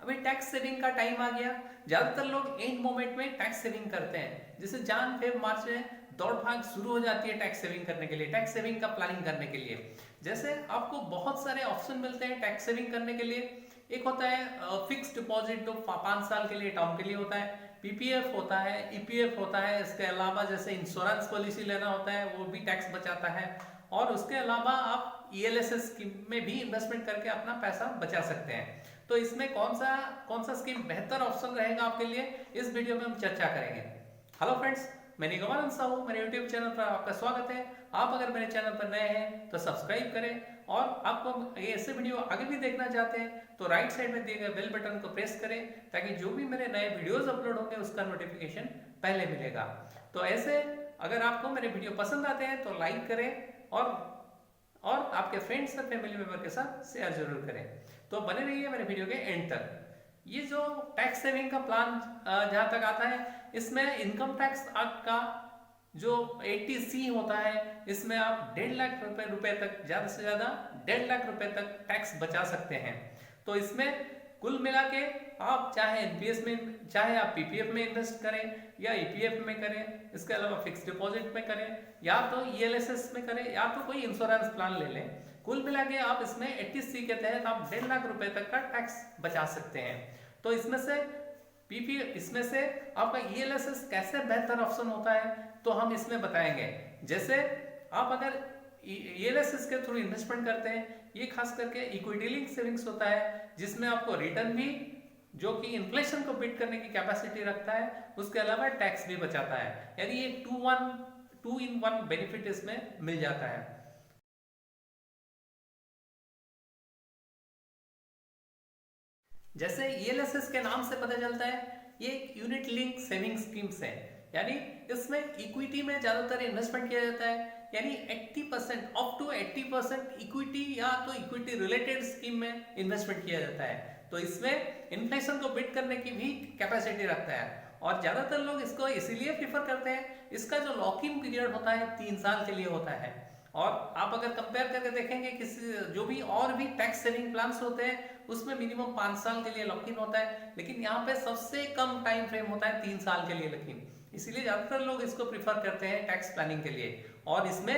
अभी tax saving का time आ गया। ज्यादातर लोग एंड मोमेंट में टैक्स सेविंग करते हैं, जैसे जान फेब मार्च में दौड़ भाग शुरू हो जाती है टैक्स सेविंग करने के लिए, टैक्स सेविंग का प्लानिंग करने के लिए। जैसे आपको बहुत सारे ऑप्शन मिलते हैं टैक्स सेविंग करने के लिए। एक होता है फिक्स डिपॉजिट, जो 5 साल के लिए टर्म के लिए होता है। पीपीएफ होता है, ईपीएफ होता है। इसके अलावा जैसे इंश्योरेंस पॉलिसी लेना होता है, वो भी टैक्स बचाता है। और उसके अलावा आप ईएलएसएस स्कीम में भी इन्वेस्टमेंट करके अपना पैसा बचा सकते हैं। तो इसमें कौन सा स्कीम बेहतर ऑप्शन रहेगा आपके लिए, इस वीडियो में हम चर्चा करेंगे। हेलो फ्रेंड्स, मैं निगमान साहू, मेरे यूट्यूब चैनल पर आपका स्वागत है। आप अगर मेरे चैनल पर नए हैं तो सब्सक्राइब करें, और आपको ये ऐसे वीडियो आगे भी देखना चाहते हैं तो राइट साइड में दिए गए बेल बटन को प्रेस करें, ताकि जो भी मेरे नए वीडियोस अपलोड होंगे उसका नोटिफिकेशन पहले मिलेगा। तो ऐसे अगर आपको मेरे वीडियो पसंद आते हैं तो लाइक करें, और आपके फ्रेंड्स और फैमिली मेंबर के साथ शेयर जरूर करें। तो बने रहिए मेरे वीडियो के एंड तक। ये जो टैक्स सेविंग का प्लान जहां तक आता है, इसमें इनकम टैक्स एक्ट का जो 80C होता है, इसमें आप 1.5 लाख रुपए तक, ज्यादा से ज्यादा 1.5 लाख रुपए तक टैक्स बचा सकते हैं। तो इसमें कुल मिला के आप चाहे एनपीएस में, चाहे आप पीपीएफ में इन्वेस्ट करें या ईपीएफ में करें, इसके अलावा फिक्स डिपॉजिट में करें, या तो ईएलएसएस में करें, या तो कोई इंश्योरेंस प्लान ले लें, कुल मिला के आप इसमें 80C के तहत आप 1.5 लाख रुपए तक का टैक्स बचा सकते हैं। तो इसमें से आपका ईएलएसएस कैसे बेहतर ऑप्शन होता है, तो हम इसमें बताएंगे। जैसे आप अगर ईएलएसएस के थ्रू इन्वेस्टमेंट करते हैं, ये खास करके इक्विटी लिंक सेविंग्स होता है, जिसमें आपको रिटर्न भी, जो कि इन्फ्लेशन को बीट करने की कैपेसिटी रखता है, उसके अलावा टैक्स भी बचाता है। यानी ये 2 in 1 बेनिफिट इसमें मिल जाता है। जैसे ईएलएसएस के नाम से पता चलता है, ये एक यूनिट लिंक सेविंग स्कीम्स है। यानी इसमें इक्विटी में ज्यादातर इन्वेस्टमेंट किया जाता है, यानी 80% अप टू 80% इक्विटी या तो इक्विटी रिलेटेड स्कीम में इन्वेस्टमेंट किया जाता है। तो इसमें इन्फ्लेशन को बीट करने की भी कैपेसिटी रखता है, और ज्यादातर लोग इसको इसीलिए प्रीफर करते हैं। इसका जो लॉक इन पीरियड होता है 3 साल के लिए होता है। और आप अगर कंपेयर करके देखेंगे किसी जो भी और भी टैक्स सेविंग प्लान्स होते हैं, उसमें मिनिमम 5 साल के लिए लॉक इन होता है, लेकिन यहाँ पे सबसे कम टाइम फ्रेम होता है 3 साल के लिए लॉक इन। इसीलिए ज्यादातर लोग इसको प्रीफर करते हैं टैक्स प्लानिंग के लिए। और इसमें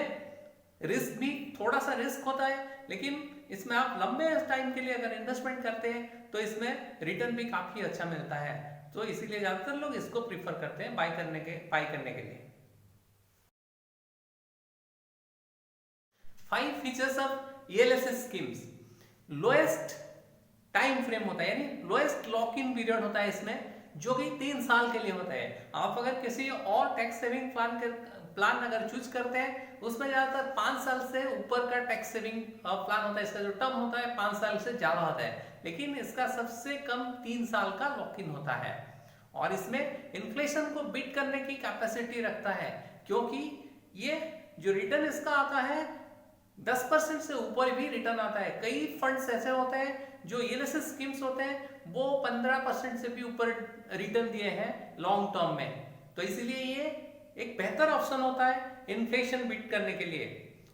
रिस्क भी, थोड़ा सा रिस्क होता है, लेकिन इसमें आप लंबे टाइम के लिए अगर इन्वेस्टमेंट करते हैं तो इसमें रिटर्न भी काफी अच्छा मिलता है। तो इसीलिए ज्यादातर लोग इसको प्रीफर करते हैं बाय करने के लिए। 5 features of ELSS schemes. Lowest time frame होता है, यानी लोएस्ट लॉक इन पीरियड होता है इसमें, जो कि 3 साल के लिए होता है। आप अगर किसी और टैक्स सेविंग प्लान अगर चूज करते हैं, उसमें ज्यादातर 5 साल से ऊपर का टैक्स सेविंग प्लान होता है। इसका जो टर्म होता है 5 साल से ज्यादा होता है, लेकिन इसका सबसे कम 3 साल का लॉक इन होता है। और इसमें इन्फ्लेशन को बीट करने की कैपेसिटी रखता है, क्योंकि ये जो रिटर्न इसका आता है 10% से ऊपर भी रिटर्न आता है। कई फंड्स ऐसे होते हैं जो ईएलएसएस स्कीम्स होते हैं, वो 15% से भी ऊपर रिटर्न दिए हैं लॉन्ग टर्म में। तो इसीलिए ये एक बेहतर ऑप्शन होता है इन्फ्लेशन बीट करने के लिए।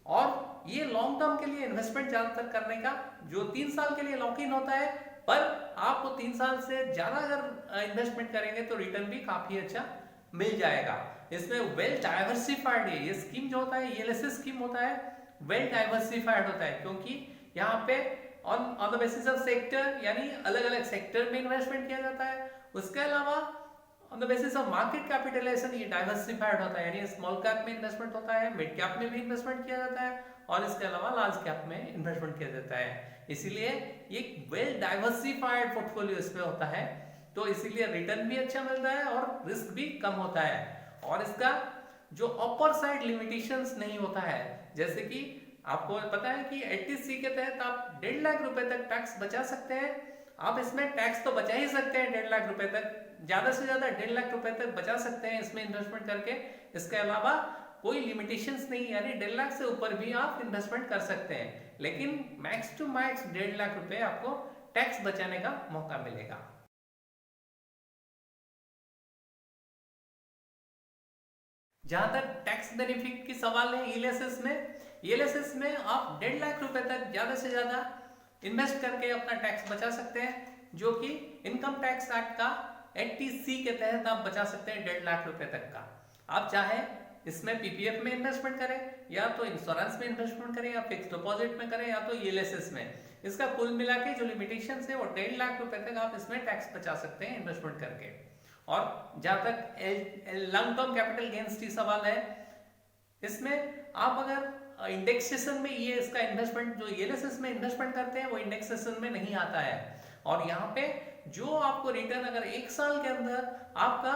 और ये लॉन्ग टर्म के लिए इन्वेस्टमेंट ज्यादातर करने का, जो 3 साल के लिए लॉक इन होता है, पर आपको 3 साल से ज्यादा अगर इन्वेस्टमेंट करेंगे तो रिटर्न भी काफी अच्छा मिल जाएगा। इसमें वेल डाइवर्सिफाइड है ये स्कीम, जो होता है ईएलएसएस स्कीम होता है, वेल डाइवर्सिफाइड होता है, क्योंकि यहाँ पे on the basis of sector, यानी अलग अलग सेक्टर में इन्वेस्टमेंट किया जाता है। उसके अलावा on the basis of market capitalisation ये डाइवर्सिफाइड होता है, यानी स्मॉल कैप में इन्वेस्टमेंट होता है, मिड कैप में भी इन्वेस्टमेंट किया जाता है, और इसके अलावा लार्ज कैप में इन्वेस्टमेंट किया जाता है। इसीलिए ये वेल डाइवर्सिफाइड पोर्टफोलियो इसमें होता है। तो इसीलिए रिटर्न भी अच्छा मिलता है और रिस्क भी कम होता है। और इसका जो अपर साइड लिमिटेशंस नहीं होता है, जैसे कि आपको पता है कि 80C के तहत आप 1.5 लाख रुपए तक टैक्स बचा सकते हैं। आप इसमें टैक्स तो बचा ही सकते हैं 1.5 लाख रुपए तक, ज्यादा से ज्यादा 1.5 लाख रुपए तक बचा सकते हैं इसमें इन्वेस्टमेंट करके। इसके अलावा कोई लिमिटेशंस नहीं, यानी 1.5 लाख से ऊपर भी आप इन्वेस्टमेंट कर सकते हैं, लेकिन मैक्स टू मैक्स 1.5 लाख रुपए आपको टैक्स बचाने का मौका मिलेगा। जहां तक टैक्स बेनिफिट की सवाल है ईएलएसएस में आप 1.5 लाख रुपए तक ज्यादा से ज्यादा इन्वेस्ट करके अपना टैक्स बचा सकते हैं। जो कि इनकम टैक्स एक्ट का 80C के तहत आप बचा सकते हैं 1.5 लाख रुपए तक का। आप चाहे इसमें पीपीएफ में इन्वेस्टमेंट करें, या तो इंश्योरेंस में इन्वेस्टमेंट करें, या फिक्स डिपॉजिट में करें, या तो ईएलएसएस में। इसका कुल मिला के जो लिमिटेशन है वो 1.5 लाख रुपए तक आप इसमें टैक्स बचा सकते हैं इन्वेस्टमेंट करके। और जहां तक लॉन्ग टर्म कैपिटल गेन्स की सवाल है, इसमें आप अगर इंडेक्सेशन में ये इसका इन्वेस्टमेंट जो ईएलएसएस में इन्वेस्टमेंट करते हैं वो इंडेक्सेशन में नहीं आता है। और यहाँ पे जो आपको रिटर्न अगर 1 साल के अंदर आपका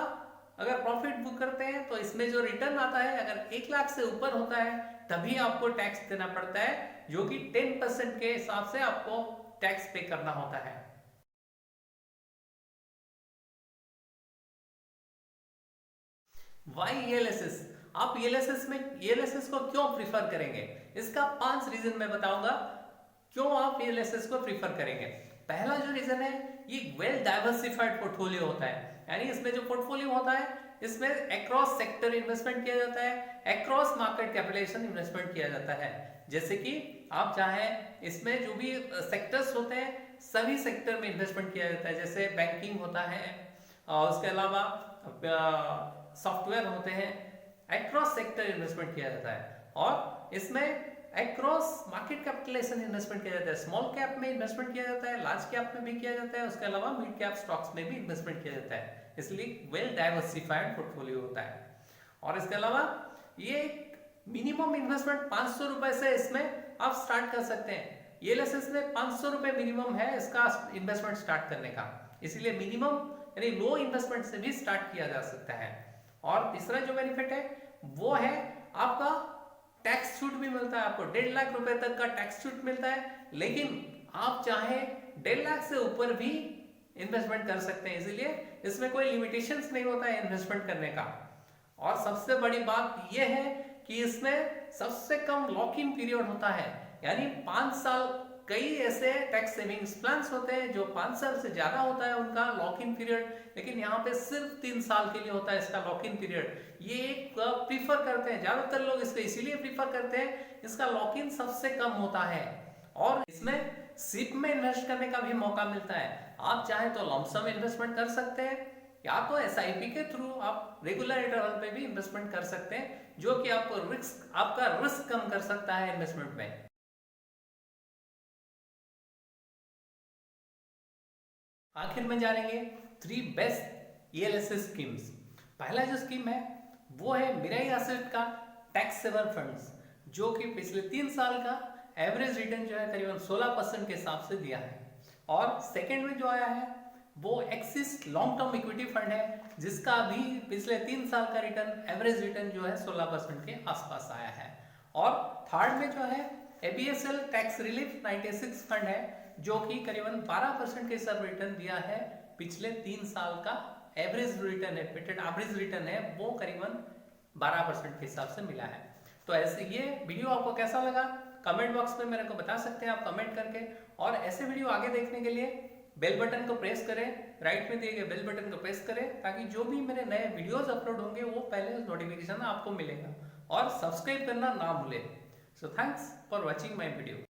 अगर प्रॉफिट बुक करते हैं तो इसमें जो रिटर्न आता है अगर 1 लाख से ऊपर होता है तभी आपको टैक्स देना पड़ता है, जो कि 10% के हिसाब से आपको टैक्स पे करना होता है। Y ELSS? आप ईएलएसएस को क्यों प्रीफर करेंगे? इसका 5 रीजन मैं बताऊंगा क्यों आप ईएलएसएस को प्रीफर करेंगे। पहला जो रीजन है, ये वेल डाइवर्सिफाइड पोर्टफोलियो होता है, यानी इसमें जो पोर्टफोलियो होता है इसमें अक्रॉस सेक्टर इन्वेस्टमेंट किया जाता है, अक्रॉस मार्केट कैपिटलाइजेशन इन्वेस्टमेंट किया जाता है। जैसे कि आप चाहें इसमें जो भी सेक्टर्स होते हैं सभी सेक्टर में इन्वेस्टमेंट किया जाता है, जैसे बैंकिंग होता है और उसके अलावा सॉफ्टवेयर होते हैं, अक्रॉस सेक्टर इन्वेस्टमेंट किया जाता है। और इसमें अक्रॉस मार्केट कैपिटलाइजेशन इन्वेस्टमेंट किया जाता है, स्मॉल कैप में इन्वेस्टमेंट किया जाता है, लार्ज कैप में भी किया जाता है, उसके अलावा मिड कैप स्टॉक्स में भी इन्वेस्टमेंट किया जाता है, इसलिए वेल डाइवर्सिफाइड पोर्टफोलियो होता है। और इसके अलावा ये मिनिमम इन्वेस्टमेंट 500 रुपए से इसमें आप स्टार्ट कर सकते हैं। ईएलएसएस में 500 रुपए मिनिमम है इसका इन्वेस्टमेंट स्टार्ट करने का, इसीलिए मिनिमम यानी लो इन्वेस्टमेंट से भी स्टार्ट किया जा सकता है। और तीसरा जो बेनिफिट है वो है आपका टैक्स छूट भी मिलता है, आपको 1.5 लाख रुपए तक का टैक्स छूट मिलता है, लेकिन आप चाहे 1.5 लाख से ऊपर भी इन्वेस्टमेंट कर सकते हैं, इसलिए इसमें कोई लिमिटेशंस नहीं होता है इन्वेस्टमेंट करने का। और सबसे बड़ी बात यह है कि इसमें सबसे कम लॉक इन पीरियड होता है, यानी 5 साल। कई ऐसे टैक्स सेविंग्स प्लान्स होते हैं जो 5 साल से ज्यादा होता है उनका लॉक इन पीरियड, लेकिन यहाँ पे सिर्फ 3 साल के लिए होता है इसका लॉक इन पीरियड। ये एक प्रीफर करते हैं, ज्यादातर लोग इसको इसीलिए प्रीफर करते हैं, इसका लॉक इन सबसे कम होता है। और इसमें सिप में इन्वेस्ट करने का भी मौका मिलता है, आप चाहे तो लमसम इन्वेस्टमेंट कर सकते हैं, या तो एसआईपी के थ्रू आप रेगुलर इंटरवल पे भी इन्वेस्टमेंट कर सकते हैं, जो कि आपका रिस्क कम कर सकता है इन्वेस्टमेंट में। आखिर में जानेंगे 3 बेस्ट ईएलएसएस स्कीम्स। पहला जो स्कीम है वो है मिराई एसेट का टैक्स सेवर फंड्स, जो कि पिछले 3 साल का एवरेज रिटर्न जो है करीबन 16% के हिसाब से दिया है। और सेकेंड में जो आया है वो axis long term equity fund है, जिसका भी पिछले 3 साल का रिटर्न एवरेज रिटर्न जो है 16% के आसपास आया है। और थर्ड में जो है एबीएसएल टैक्स रिलीफ 96 फंड है, जो कि करीबन 12% के सब रिटर्न दिया है। पिछले 3 साल का एवरेज रिटर्न है, वेटेड एवरेज रिटर्न है, वो करीबन 12% के हिसाब से मिला है। तो ऐसे ये वीडियो आपको कैसा लगा कमेंट बॉक्स में मेरे को बता सकते हैं आप कमेंट करके। और ऐसे वीडियो आगे देखने के लिए बेल बटन को प्रेस करें, राइट में दिए गए बेल बटन को प्रेस करें, ताकि जो भी मेरे नए वीडियोस अपलोड होंगे वो पहले नोटिफिकेशन आपको मिलेगा। और सब्सक्राइब करना ना भूलें। So thanks for watching my video.